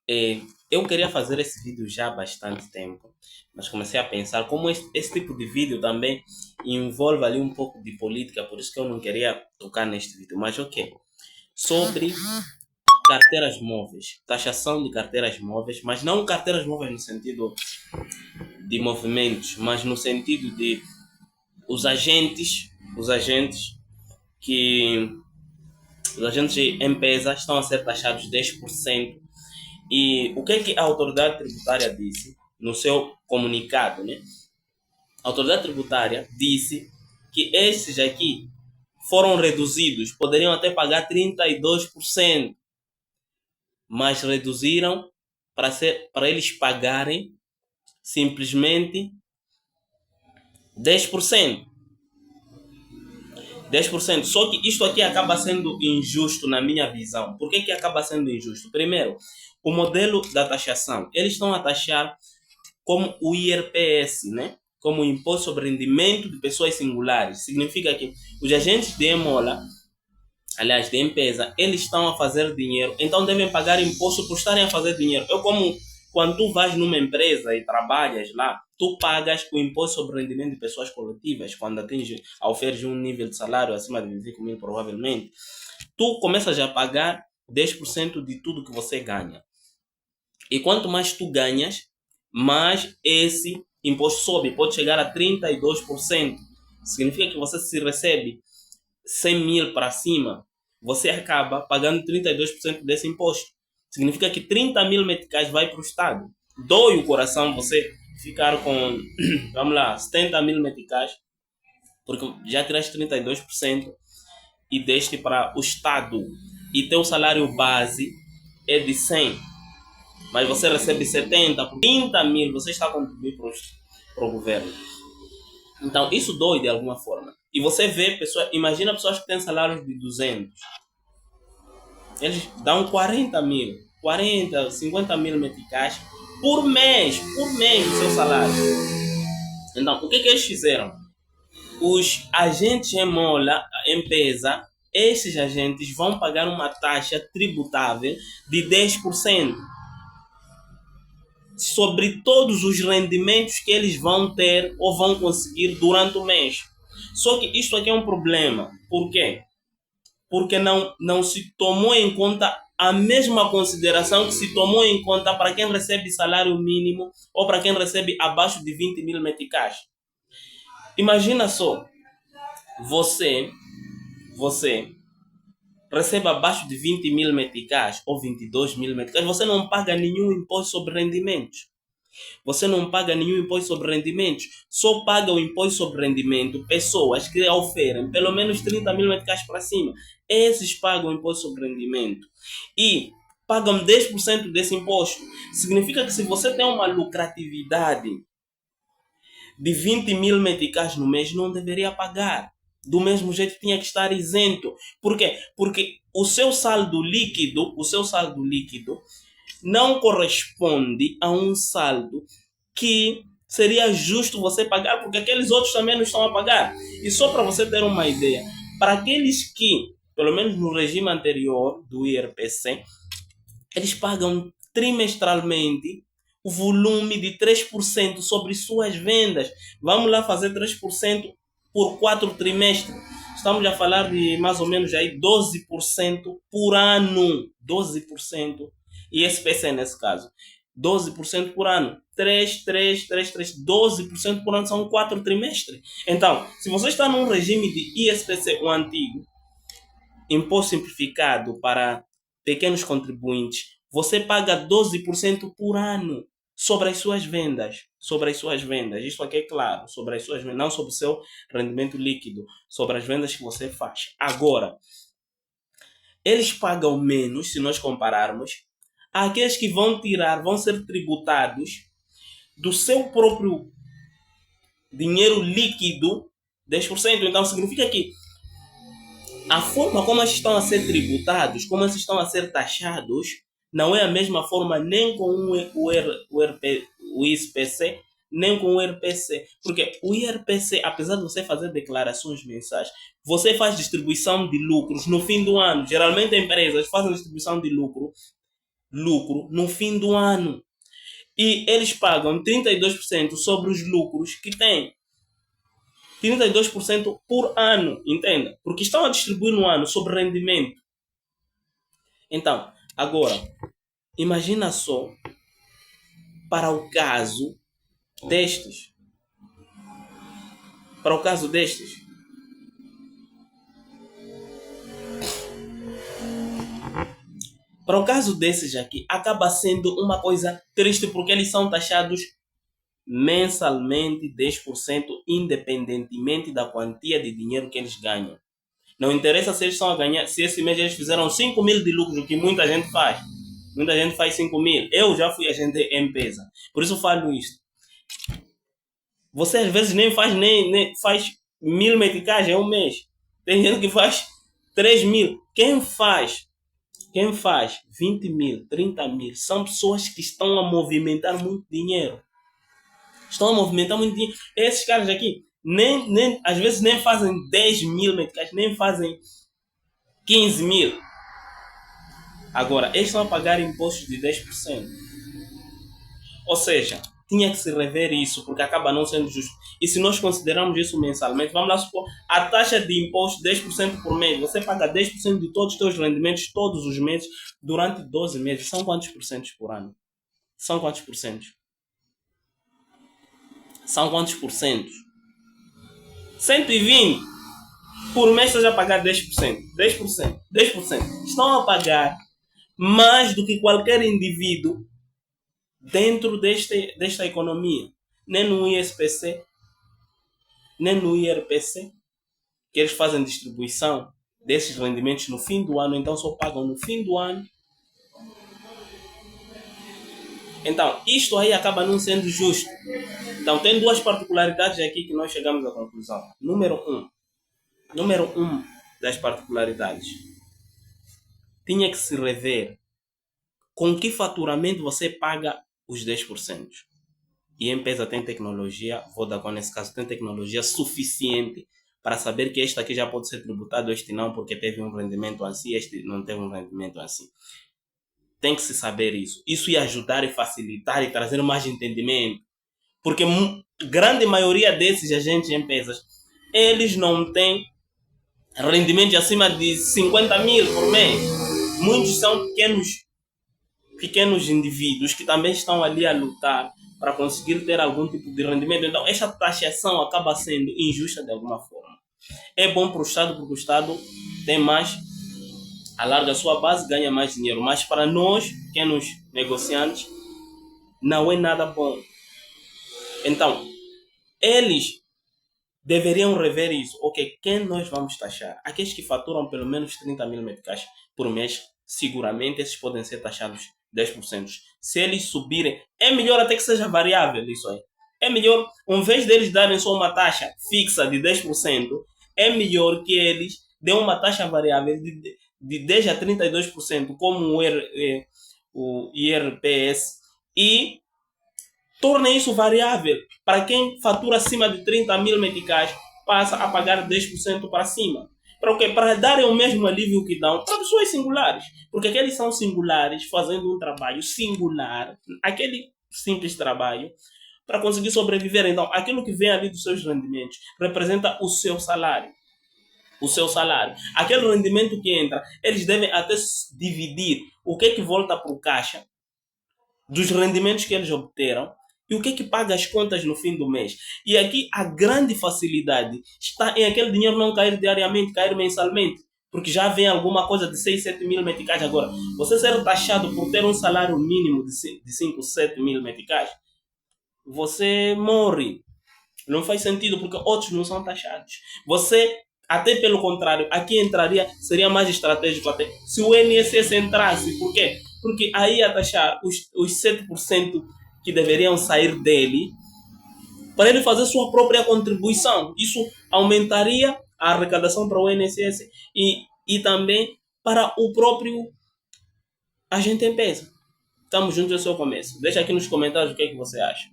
É, eu queria fazer esse vídeo já há bastante tempo, mas comecei a pensar como esse tipo de vídeo também envolve ali um pouco de política, por isso que eu não queria tocar neste vídeo. Mas ok, sobre carteiras móveis, taxação de carteiras móveis, mas não carteiras móveis no sentido de movimentos, mas no sentido de os agentes que os agentes de empresa estão a ser taxados 10%. E o que a autoridade tributária disse no seu comunicado, né? A autoridade tributária disse que esses aqui foram reduzidos, poderiam até pagar 32%, mas reduziram para eles pagarem simplesmente 10%. 10%. Só que isto aqui acaba sendo injusto na minha visão. Por que acaba sendo injusto? Primeiro, o modelo da taxação. Eles estão a taxar como o IRPS, né? Como o Imposto sobre Rendimento de Pessoas Singulares. Significa que os agentes de Emola, aliás, de empresa, eles estão a fazer dinheiro, então devem pagar imposto por estarem a fazer dinheiro. Quando tu vais numa empresa e trabalhas lá, tu pagas o imposto sobre rendimento de pessoas coletivas, quando ofereces um nível de salário acima de 25 mil, provavelmente, tu começas a pagar 10% de tudo que você ganha. E quanto mais tu ganhas, mais esse imposto sobe, pode chegar a 32%. Significa que você se recebe 100 mil para cima, você acaba pagando 32% desse imposto. Significa que 30 mil meticais vai para o Estado. Dói o coração você ficar com, vamos lá, 70 mil meticais, porque já tiraste 32% e deste para o Estado. E teu salário base é de 100, mas você recebe 70, por 30 mil, você está a contribuir para o governo. Então, isso dói de alguma forma. E você vê pessoas, imagina pessoas que têm salários de 200. Eles dão 40 mil, 40, 50 mil meticais por mês do seu salário. Então, o que eles fizeram? Os agentes em Mola, empresa, esses agentes vão pagar uma taxa tributável de 10% sobre todos os rendimentos que eles vão ter ou vão conseguir durante o mês. Só que isto aqui é um problema. Por quê? Porque não se tomou em conta a mesma consideração que se tomou em conta para quem recebe salário mínimo ou para quem recebe abaixo de 20 mil meticais. Imagina só, você recebe abaixo de 20 mil meticais ou 22 mil meticais, você não paga nenhum imposto sobre rendimentos. Você não paga nenhum imposto sobre rendimentos. Só paga o imposto sobre rendimento pessoas que oferem pelo menos 30 mil meticais para cima. Esses pagam o imposto sobre rendimento. E pagam 10% desse imposto. Significa que se você tem uma lucratividade de 20 mil meticais no mês, não deveria pagar. Do mesmo jeito tinha que estar isento. Por quê? Porque o seu saldo líquido não corresponde a um saldo que seria justo você pagar, porque aqueles outros também não estão a pagar. E só para você ter uma ideia, para aqueles que, pelo menos no regime anterior do IRPC, eles pagam trimestralmente o volume de 3% sobre suas vendas. Vamos lá fazer 3% por 4 trimestres. Estamos a falar de mais ou menos aí 12% por ano. 12%. E SPC nesse caso. 12% por ano. 12% por ano são 4 trimestres. Então, se você está num regime de ISPC, o antigo, Imposto Simplificado para Pequenos Contribuintes, você paga 12% por ano sobre as suas vendas. Sobre as suas vendas. Isto aqui é claro. Sobre as suas vendas, não sobre o seu rendimento líquido. Sobre as vendas que você faz. Agora, eles pagam menos, se nós compararmos, aqueles que vão ser tributados do seu próprio dinheiro líquido 10%. Então significa que a forma como eles estão a ser tributados, como eles estão a ser taxados, não é a mesma forma nem com o ISPC, nem com o IRPC. Porque o IRPC, apesar de você fazer declarações mensais, você faz distribuição de lucros no fim do ano. Geralmente empresas fazem distribuição de lucro lucro no fim do ano. E eles pagam 32% sobre os lucros que têm. 32% por ano, entenda? Porque estão a distribuir no ano sobre rendimento. Então, agora, imagina só para o caso destes. Para o caso destes. Para o caso desses aqui, acaba sendo uma coisa triste porque eles são taxados mensalmente 10% independentemente da quantia de dinheiro que eles ganham. Não interessa se eles estão a ganhar, se esse mês eles fizeram 5 mil de lucro, o que muita gente faz. Muita gente faz 5 mil. Eu já fui agente em empresa. Por isso falo isto. Você às vezes nem faz 1000 meticais em um mês. Tem gente que faz 3 mil. Quem faz 20 mil, 30 mil, são pessoas que estão a movimentar muito dinheiro. Estão a movimentar muito dinheiro. Esses caras aqui, às vezes nem fazem 10 mil meticais, nem fazem 15 mil. Agora, eles estão a pagar impostos de 10%. Ou seja, tinha que se rever isso, porque acaba não sendo justo. E se nós considerarmos isso mensalmente, vamos lá supor, a taxa de imposto 10% por mês, você paga 10% de todos os seus rendimentos todos os meses, durante 12 meses. São quantos por cento por ano? São quantos por cento? São quantos por cento? 120 por mês estás a pagar 10%. 10%. 10%. Estão a pagar mais do que qualquer indivíduo dentro desta economia. Nem no ISPC, nem no IRPC, que eles fazem distribuição desses rendimentos no fim do ano, então só pagam no fim do ano. Então, isto aí acaba não sendo justo. Então, tem duas particularidades aqui que nós chegamos à conclusão. Número um das particularidades. Tinha que se rever com que faturamento você paga os 10%. E a empresa tem tecnologia, Vodacom nesse caso, tem tecnologia suficiente para saber que este aqui já pode ser tributado, este não, porque teve um rendimento assim, este não teve um rendimento assim. Tem que se saber isso. Isso ia ajudar e facilitar e trazer mais entendimento. Porque grande maioria desses agentes de empresas, eles não têm rendimento acima de 50 mil por mês. Muitos são pequenos indivíduos que também estão ali a lutar para conseguir ter algum tipo de rendimento. Então, esta taxação acaba sendo injusta de alguma forma. É bom para o Estado, porque o Estado tem mais, alarga a sua base, ganha mais dinheiro. Mas para nós, pequenos negociantes, não é nada bom. Então, eles deveriam rever isso. Ok, quem nós vamos taxar? Aqueles que faturam pelo menos 30 mil meticais por mês, seguramente esses podem ser taxados 10%. Se eles subirem, é melhor até que seja variável isso aí. É melhor, em vez deles darem só uma taxa fixa de 10%, é melhor que eles dêem uma taxa variável de 10 a 32%, como o IRPS, e tornem isso variável. Para quem fatura acima de 30 mil meticais, passa a pagar 10% para cima. Para o quê? Para darem o mesmo alívio que dão para pessoas singulares. Porque aqueles são singulares, fazendo um trabalho singular, aquele simples trabalho, para conseguir sobreviver. Então, aquilo que vem ali dos seus rendimentos representa o seu salário. O seu salário. Aquele rendimento que entra, eles devem até dividir o que é que volta para o caixa dos rendimentos que eles obteram e o que é que paga as contas no fim do mês. E aqui a grande facilidade está em aquele dinheiro não cair diariamente, cair mensalmente. Porque já vem alguma coisa de 6, 7 mil meticais agora. Você ser taxado por ter um salário mínimo de 5, 7 mil meticais, você morre. Não faz sentido porque outros não são taxados. Você, até pelo contrário, aqui entraria, seria mais estratégico até. Se o INSS entrasse, por quê? Porque aí ia taxar os 7% que deveriam sair dele para ele fazer sua própria contribuição. Isso aumentaria a arrecadação para o INSS e também para o próprio agente empresa. Estamos juntos ao seu começo. Deixa aqui nos comentários o que é que você acha.